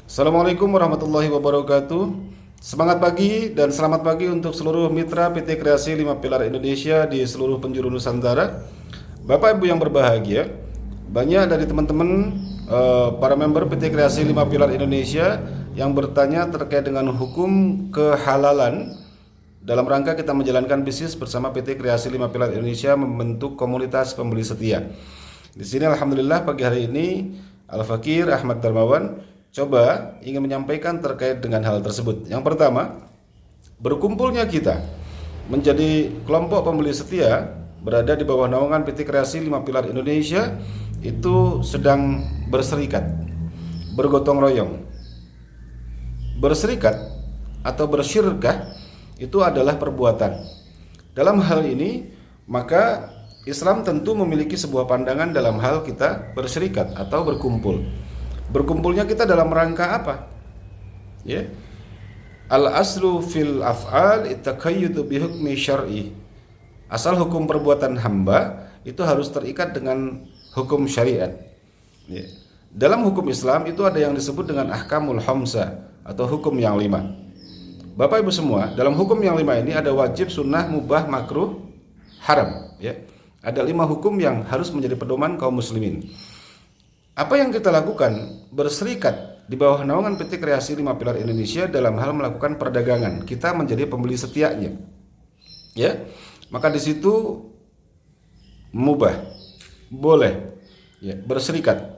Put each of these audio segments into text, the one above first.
Assalamualaikum warahmatullahi wabarakatuh. Semangat pagi dan selamat pagi untuk seluruh mitra PT Kreasi 5 Pilar Indonesia di seluruh penjuru Nusantara. Bapak Ibu yang berbahagia, banyak dari teman-teman para member PT Kreasi 5 Pilar Indonesia yang bertanya terkait dengan hukum kehalalan dalam rangka kita menjalankan bisnis bersama PT Kreasi 5 Pilar Indonesia membentuk komunitas pembeli setia. Di sini alhamdulillah pagi hari ini Al-Fakir Ahmad Darmawan coba ingin menyampaikan terkait dengan hal tersebut. Yang pertama, berkumpulnya kita menjadi kelompok pembeli setia berada di bawah naungan PT Kreasi 5 Pilar Indonesia itu sedang berserikat, bergotong royong. Berserikat atau bersyirkah itu adalah perbuatan. Dalam hal ini, maka Islam tentu memiliki sebuah pandangan dalam hal kita berserikat atau berkumpul. Berkumpulnya kita dalam rangka apa? Ya. Al-aslu fil af'al at-taqayyud bi hukmi syar'i. Asal hukum perbuatan hamba itu harus terikat dengan hukum syariat. Ya. Dalam hukum Islam itu ada yang disebut dengan ahkamul khamsah atau hukum yang 5. Bapak Ibu semua, dalam hukum yang 5 ini ada wajib, sunnah, mubah, makruh, haram, ya. Ada 5 hukum yang harus menjadi pedoman kaum muslimin. Apa yang kita lakukan? Berserikat di bawah naungan PT Kreasi 5 Pilar Indonesia dalam hal melakukan perdagangan. Kita menjadi pembeli setianya. Ya. Maka di situ mubah, boleh ya, berserikat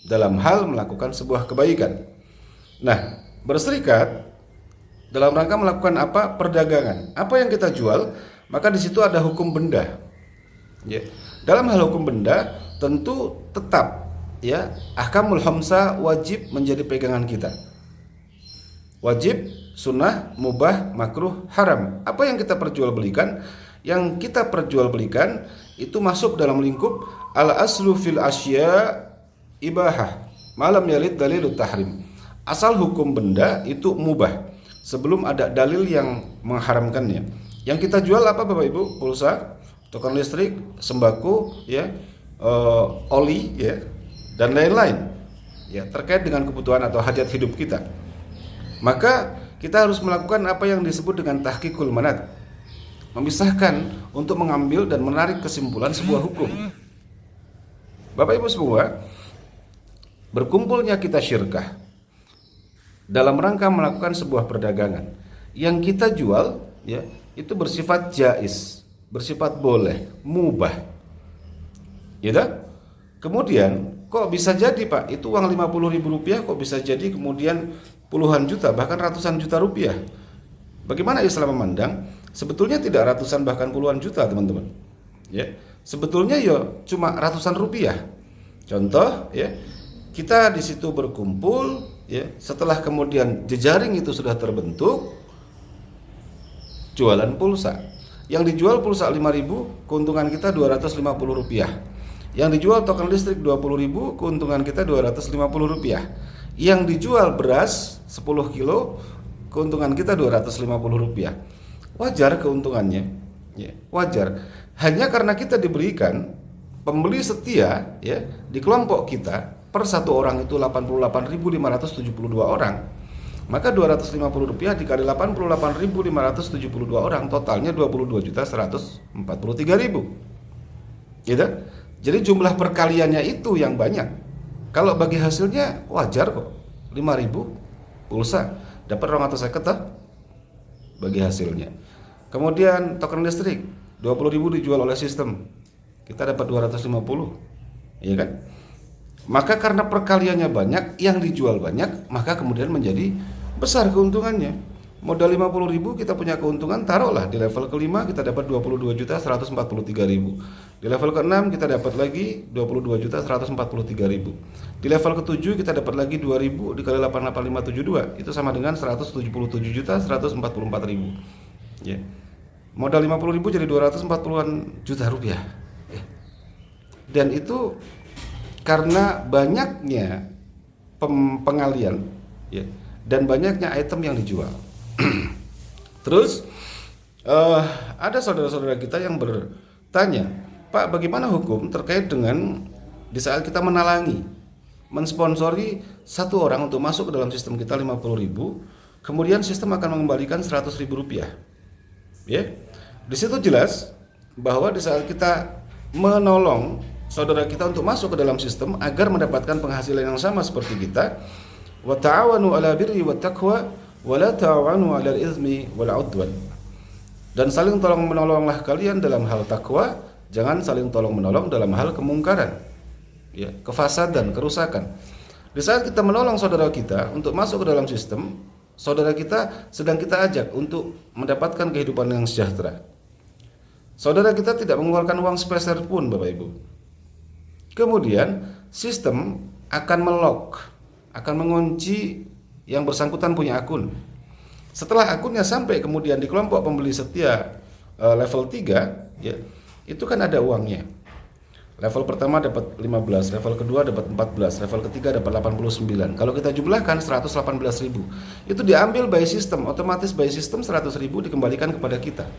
dalam hal melakukan sebuah kebaikan. Nah, berserikat dalam rangka melakukan apa? Perdagangan. Apa yang kita jual, maka di situ ada hukum benda. Ya. Dalam hal hukum benda tentu tetap ya, ahkamul khamsah wajib menjadi pegangan kita. Wajib, sunnah, mubah, makruh, haram. Apa yang kita perjualbelikan? Yang kita perjualbelikan itu masuk dalam lingkup al-aslu fil asya ibahah malam yalid dalilut tahrim. Asal hukum benda itu mubah sebelum ada dalil yang mengharamkannya. Yang kita jual apa Bapak Ibu? Pulsa, token listrik, sembako, ya, oli, ya, dan lain-lain ya, terkait dengan kebutuhan atau hajat hidup kita. Maka kita harus melakukan apa yang disebut dengan tahqiqul manat, memisahkan untuk mengambil dan menarik kesimpulan sebuah hukum. Bapak Ibu semua, berkumpulnya kita syirkah dalam rangka melakukan sebuah perdagangan. Yang kita jual ya, itu bersifat jaiz, bersifat boleh, mubah. Ya dah? Kemudian kok bisa jadi Pak, itu uang Rp50.000 kok bisa jadi kemudian puluhan juta bahkan ratusan juta rupiah. Bagaimana Islam memandang? Sebetulnya tidak ratusan bahkan puluhan juta teman-teman. Ya, sebetulnya ya cuma ratusan rupiah. Contoh ya, kita di situ berkumpul ya, setelah kemudian jejaring itu sudah terbentuk, jualan pulsa. Yang dijual pulsa 5.000, keuntungan kita Rp250. Yang dijual token listrik 20.000, keuntungan kita Rp250. Yang dijual beras 10 kilo, keuntungan kita Rp250. Wajar keuntungannya, ya, wajar. Hanya karena kita diberikan pembeli setia ya, di kelompok kita per satu orang itu 88.572 orang. Maka Rp250 dikali 88.572 orang, totalnya 22.143.000. Gitu? Jadi jumlah perkaliannya itu yang banyak. Kalau bagi hasilnya wajar kok. 5.000 pulsa dapat 250 toh bagi hasilnya. Kemudian token listrik 20.000 dijual oleh sistem. Kita dapat 250. Iya kan? Maka karena perkaliannya banyak, yang dijual banyak, maka kemudian menjadi besar keuntungannya. Modal 50.000 kita punya keuntungan, taruhlah di level kelima kita dapat 22.143.000. Di level ke-6 kita dapat lagi 22.143.000. Di level ke-7 kita dapat lagi 2.000 dikali 88572, itu sama dengan 177.144.000. Ya. Modal 50.000 jadi 240-an juta rupiah. Ya. Dan itu karena banyaknya pengalian ya, dan banyaknya item yang dijual. Terus ada saudara-saudara kita yang bertanya, Pak, bagaimana hukum terkait dengan di saat kita menalangi mensponsori satu orang untuk masuk ke dalam sistem kita 50.000, kemudian sistem akan mengembalikan 100.000 rupiah. Ya, di situ jelas bahwa di saat kita menolong saudara kita untuk masuk ke dalam sistem agar mendapatkan penghasilan yang sama seperti kita, wa ta'awanu 'ala birri wat taqwa wa la ta'awanu 'alal itsmi wal 'udwan. Dan saling tolong menolonglah kalian dalam hal takwa, jangan saling tolong menolong dalam hal kemungkaran, ya, kefasadan, kerusakan. Di saat kita menolong saudara kita untuk masuk ke dalam sistem, saudara kita sedang kita ajak untuk mendapatkan kehidupan yang sejahtera. Saudara kita tidak mengeluarkan uang sepeser pun, Bapak Ibu. Kemudian sistem akan melock, akan mengunci yang bersangkutan punya akun. Setelah akunnya sampai kemudian di kelompok pembeli setia level 3, ya, itu kan ada uangnya. Level pertama dapat 15, level kedua dapat 14, level ketiga dapat 89. Kalau kita jumlahkan 118.000. Itu diambil by system, otomatis by system 100.000 dikembalikan kepada kita.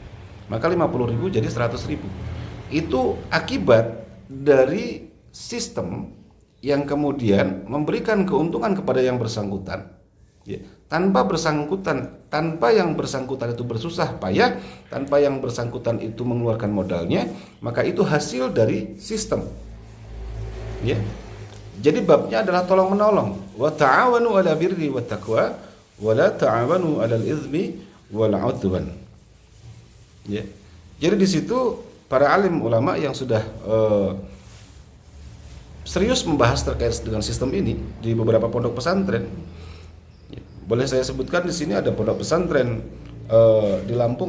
Maka 50.000 jadi 100.000. Itu akibat dari sistem yang kemudian memberikan keuntungan kepada yang bersangkutan, ya, tanpa yang bersangkutan itu bersusah payah, tanpa yang bersangkutan itu mengeluarkan modalnya, maka itu hasil dari sistem. Ya. Jadi babnya adalah tolong menolong. Wa ta'awanu 'ala birri wat taqwa wa la ta'awanu 'alal itsmi wal 'udwan. Ya. Jadi di situ para alim ulama yang sudah serius membahas terkait dengan sistem ini di beberapa pondok pesantren. Boleh saya sebutkan di sini ada pondok pesantren di Lampung.